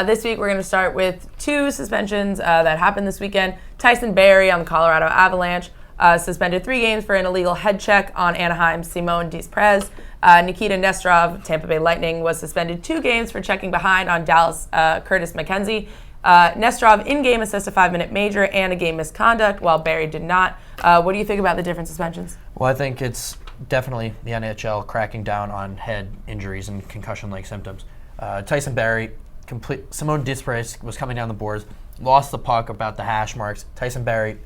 Speaker 6: This week we're going to start with two suspensions that happened this weekend. Tyson Barrie on the Colorado Avalanche suspended 3 games for an illegal head check on Anaheim's Simone Desprez. Nikita Nesterov, Tampa Bay Lightning, was suspended 2 games for checking behind on Dallas Curtis McKenzie. Nesterov in-game assessed a 5-minute major and a game misconduct, while Barrie did not. What do you think about the different suspensions?
Speaker 4: Well, I think it's definitely the NHL cracking down on head injuries and concussion-like symptoms. Tyson Barrie, Simone Desprez was coming down the boards, lost the puck about the hash marks. Tyson Barrie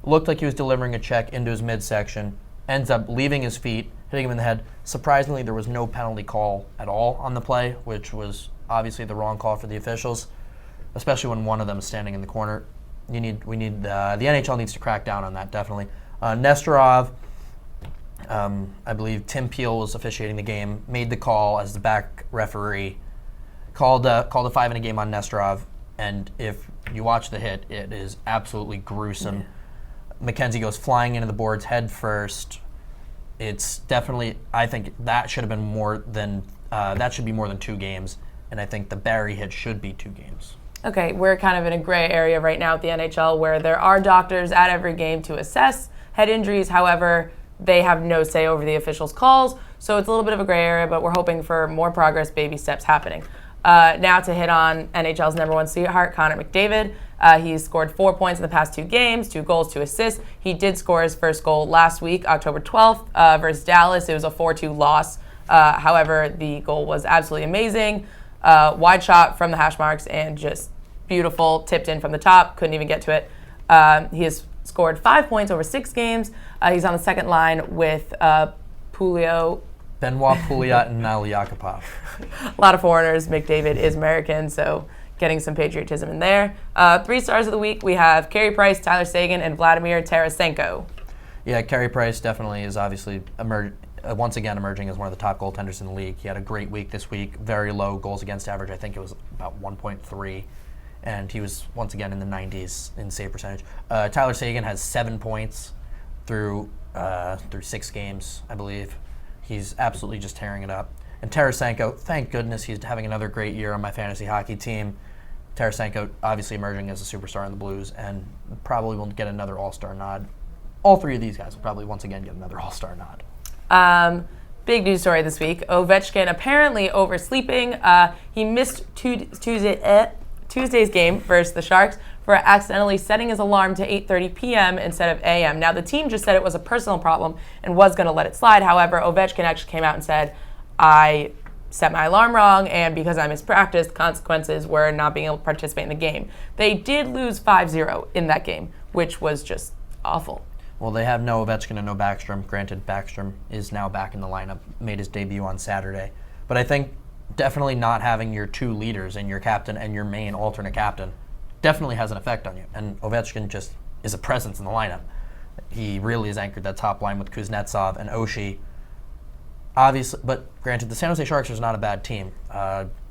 Speaker 4: looked like he was delivering a check into his midsection, ends up leaving his feet, hitting him in the head. Surprisingly, there was no penalty call at all on the play, which was obviously the wrong call for the officials, especially when one of them is standing in the corner. The NHL needs to crack down on that, definitely. Nesterov, I believe Tim Peel was officiating the game, made the call as the back referee, called a 5 in a game on Nesterov, and if you watch the hit, it is absolutely gruesome. Yeah. McKenzie goes flying into the boards head first. It's definitely, I think that should have been more than, that should be more than 2 games, and I think the Barrie hit should be 2 games.
Speaker 6: Okay, we're kind of in a gray area right now at the NHL where there are doctors at every game to assess head injuries. However, they have no say over the officials' calls, so it's a little bit of a gray area, but we're hoping for more progress, baby steps happening. Now to hit on NHL's number 1 sweetheart, Connor McDavid. He's scored 4 points in the past 2 games, 2 goals, 2 assists. He did score his first goal last week, October 12th, versus Dallas. It was a 4-2 loss. However, the goal was absolutely amazing. Wide shot from the hash marks and just beautiful, tipped in from the top. Couldn't even get to it. He has scored 5 points over 6 games. He's on the second line with Pouliot.
Speaker 4: Benoit Pouliot and Nail Yakupov.
Speaker 6: A lot of foreigners. McDavid is American, so getting some patriotism in there. 3 stars of the week, we have Carey Price, Tyler Seguin, and Vladimir Tarasenko.
Speaker 4: Yeah, Carey Price definitely is obviously once again emerging as one of the top goaltenders in the league. He had a great week this week, very low goals against average. I think it was about 1.3, and he was once again in the 90s in save percentage. Tyler Seguin has 7 points through 6 games, I believe. He's absolutely just tearing it up. And Tarasenko, thank goodness he's having another great year on my fantasy hockey team. Tarasenko obviously emerging as a superstar in the Blues and probably will get another All-Star nod. All 3 of these guys will probably once again get another All-Star nod.
Speaker 6: Big news story this week. Ovechkin apparently oversleeping. He missed Tuesday's game versus the Sharks for accidentally setting his alarm to 8:30 p.m. instead of a.m. Now, the team just said it was a personal problem and was going to let it slide. However, Ovechkin actually came out and said, I set my alarm wrong, and because I mispracticed, consequences were not being able to participate in the game. They did lose 5-0 in that game, which was just awful.
Speaker 4: Well, they have no Ovechkin and no Backstrom. Granted, Backstrom is now back in the lineup, made his debut on Saturday. But I think definitely not having your 2 leaders and your captain and your main alternate captain definitely has an effect on you. And Ovechkin just is a presence in the lineup. He really has anchored that top line with Kuznetsov and Oshie. Obviously, but granted, the San Jose Sharks is not a bad team.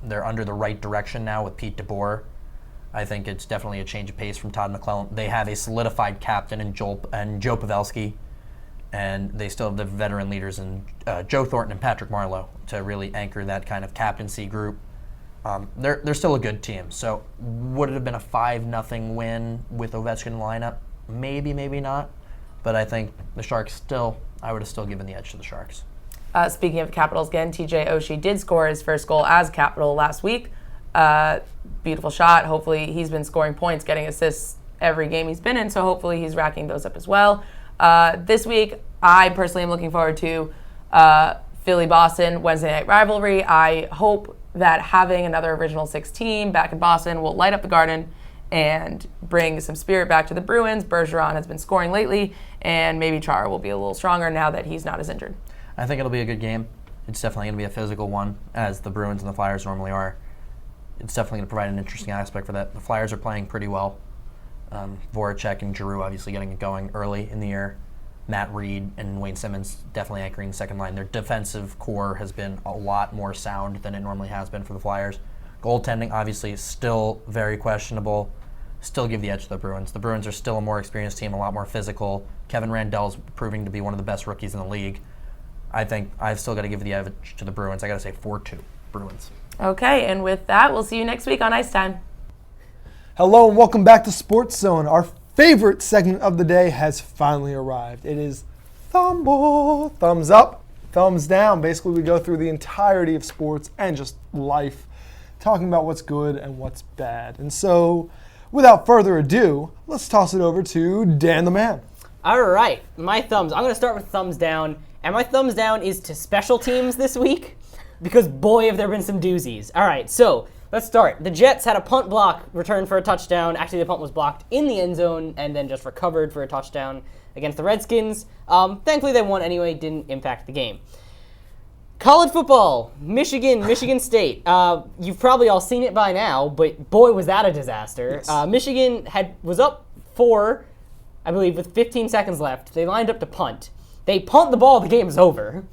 Speaker 4: They're under the right direction now with Pete DeBoer. I think it's definitely a change of pace from Todd McClellan. They have a solidified captain in Joe Pavelski, and they still have the veteran leaders in Joe Thornton and Patrick Marleau to really anchor that kind of captaincy group. They're still a good team. So would it have been a 5-0 win with Ovechkin in the lineup? Maybe, maybe not. But I think the Sharks I would have still given the edge to the Sharks.
Speaker 6: Speaking of Capitals again, TJ Oshie did score his first goal as Capital last week. Beautiful shot. Hopefully he's been scoring points, getting assists every game he's been in, so hopefully he's racking those up as well. This week, I personally am looking forward to Philly-Boston Wednesday night rivalry. I hope that having another Original Six team back in Boston will light up the Garden and bring some spirit back to the Bruins. Bergeron has been scoring lately, and maybe Chara will be a little stronger now that he's not as injured.
Speaker 4: I think it'll be a good game. It's definitely going to be a physical one, as the Bruins and the Flyers normally are. It's definitely going to provide an interesting aspect for that. The Flyers are playing pretty well. Voracek and Giroux obviously getting it going early in the year. Matt Reed and Wayne Simmons definitely anchoring the second line. Their defensive core has been a lot more sound than it normally has been for the Flyers. Goaltending, obviously, is still very questionable. Still give the edge to the Bruins. The Bruins are still a more experienced team, a lot more physical. Kevin Randell's proving to be one of the best rookies in the league. I think I've still got to give the edge to the Bruins. I got to say 4-2 Bruins.
Speaker 6: Okay, and with that, we'll see you next week on Ice Time.
Speaker 3: Hello and welcome back to Sports Zone. Our favorite segment of the day has finally arrived. It is Thumble. Thumbs up, thumbs down. Basically, we go through the entirety of sports and just life, talking about what's good and what's bad. And so, without further ado, let's toss it over to Dan the Man.
Speaker 1: All right, my thumbs. I'm going to start with thumbs down. And my thumbs down is to special teams this week, because boy, have there been some doozies. All right, so let's start. The Jets had a punt block return for a touchdown. Actually, the punt was blocked in the end zone and then just recovered for a touchdown against the Redskins. Thankfully, they won anyway. Didn't impact the game. College football, Michigan State. You've probably all seen it by now, but boy, was that a disaster.
Speaker 3: Yes.
Speaker 1: Michigan was up 4, I believe, with 15 seconds left. They lined up to punt. They punt the ball, the game is over.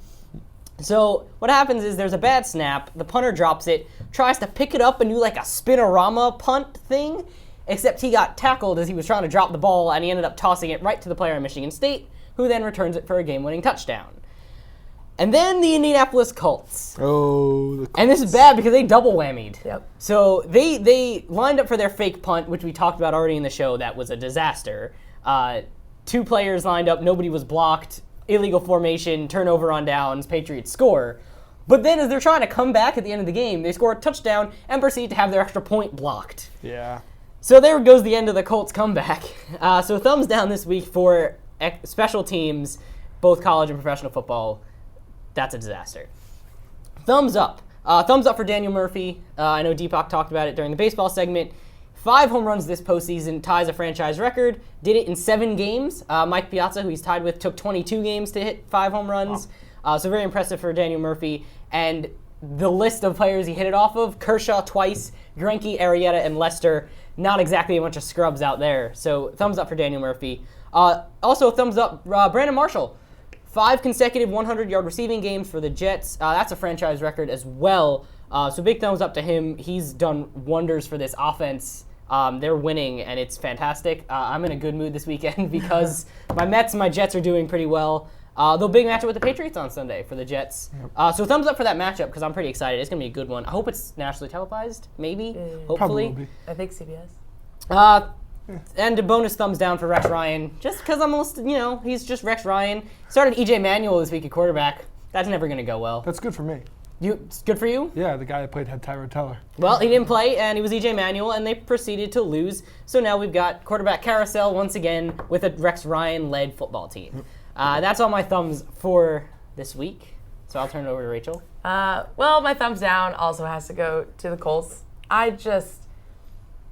Speaker 1: So what happens is there's a bad snap, the punter drops it, tries to pick it up and do like a spinorama punt thing, except he got tackled as he was trying to drop the ball, and he ended up tossing it right to the player in Michigan State, who then returns it for a game-winning touchdown. And then the Indianapolis Colts.
Speaker 3: Oh, the Colts.
Speaker 1: And this is bad because they double whammied.
Speaker 6: Yep.
Speaker 1: So they lined up for their fake punt, which we talked about already in the show. That was a disaster. 2 players lined up, nobody was blocked. Illegal formation, turnover on downs, Patriots score. But then as they're trying to come back at the end of the game, they score a touchdown and proceed to have their extra point blocked.
Speaker 3: Yeah.
Speaker 1: So there goes the end of the Colts comeback. So thumbs down this week for special teams, both college and professional football. That's a disaster. Thumbs up. Thumbs up for Daniel Murphy. I know Deepak talked about it during the baseball segment. 5 home runs this postseason, ties a franchise record. Did it in 7 games. Mike Piazza, who he's tied with, took 22 games to hit 5 home runs. Wow. So very impressive for Daniel Murphy. And the list of players he hit it off of, Kershaw twice, Greinke, Arrieta, and Lester. Not exactly a bunch of scrubs out there. So thumbs up for Daniel Murphy. Also thumbs up, Brandon Marshall. 5 consecutive 100-yard receiving games for the Jets. That's a franchise record as well. So big thumbs up to him. He's done wonders for this offense. They're winning, and it's fantastic. I'm in a good mood this weekend because my Mets and my Jets are doing pretty well. They'll big matchup with the Patriots on Sunday for the Jets. So thumbs up for that matchup because I'm pretty excited. It's going to be a good one. I hope it's nationally televised, maybe, hopefully.
Speaker 3: Probably will be.
Speaker 6: I think CBS.
Speaker 1: And a bonus thumbs down for Rex Ryan, just because he's just Rex Ryan. Started EJ Manuel this week at quarterback. That's never going to go well.
Speaker 3: That's good for me.
Speaker 1: It's good for you?
Speaker 3: Yeah, the guy that played had Tyrod Taylor.
Speaker 1: Well, he didn't play, and he was EJ Manuel, and they proceeded to lose. So now we've got quarterback carousel once again with a Rex Ryan-led football team. That's all my thumbs for this week. So I'll turn it over to Rachel.
Speaker 6: Well, my thumbs down also has to go to the Colts.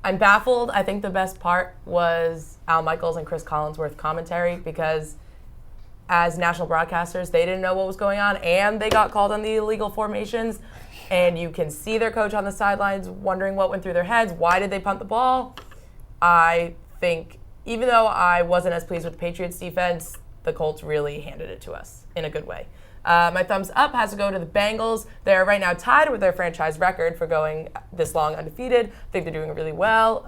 Speaker 6: I'm baffled. I think the best part was Al Michaels and Chris Collinsworth commentary because as national broadcasters, they didn't know what was going on, and they got called on the illegal formations. And you can see their coach on the sidelines wondering what went through their heads. Why did they punt the ball? I think, even though I wasn't as pleased with the Patriots' defense, the Colts really handed it to us in a good way. My thumbs up has to go to the Bengals. They're right now tied with their franchise record for going this long undefeated. I think they're doing really well.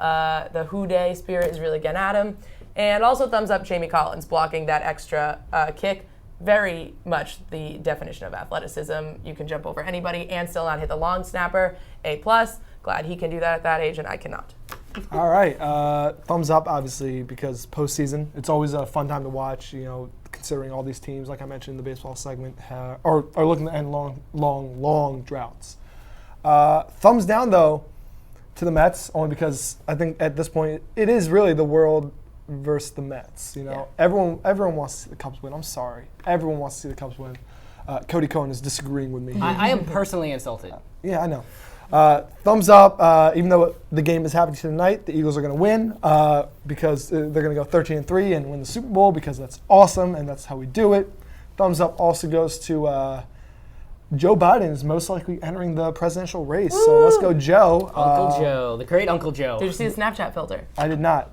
Speaker 6: The Who Day spirit is really getting at them. And also thumbs up Jamie Collins blocking that extra kick. Very much the definition of athleticism. You can jump over anybody and still not hit the long snapper. A+. Glad he can do that at that age, and I cannot.
Speaker 3: All right. Thumbs up, obviously, because postseason, it's always a fun time to watch, considering all these teams, like I mentioned in the baseball segment, are looking to end long droughts. Thumbs down, though, to the Mets, only because I think at this point it is really the world versus the Mets.
Speaker 6: Yeah.
Speaker 3: Everyone wants to see the Cubs win. I'm sorry. Everyone wants to see the Cubs win. Cody Cohen is disagreeing with me.
Speaker 1: I am personally insulted.
Speaker 3: Yeah, I know. Thumbs up. Even though the game is happening tonight, the Eagles are going to win because they're going to go 13-3 and win the Super Bowl because that's awesome and that's how we do it. Thumbs up also goes to Joe Biden is most likely entering the presidential race.
Speaker 5: Woo!
Speaker 3: So let's go, Joe.
Speaker 1: Uncle Joe, the great Uncle Joe.
Speaker 6: Did you see the Snapchat filter?
Speaker 3: I did not.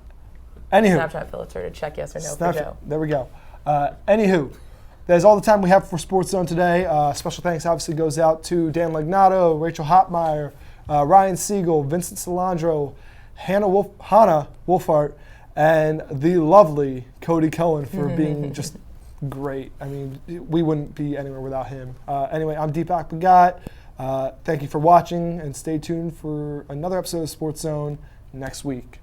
Speaker 3: Anywho.
Speaker 6: Snapchat filter to check yes or no for Joe.
Speaker 3: There we go. Anywho. That is all the time we have for Sports Zone today. Special thanks obviously goes out to Dan Legnato, Rachel Hopmeyer, Ryan Siegel, Vincent Cilandro, Hannah Wolfhart, and the lovely Cody Cohen for being just great. I mean, we wouldn't be anywhere without him. Anyway, I'm Deepak Bhagat. Thank you for watching, and stay tuned for another episode of Sports Zone next week.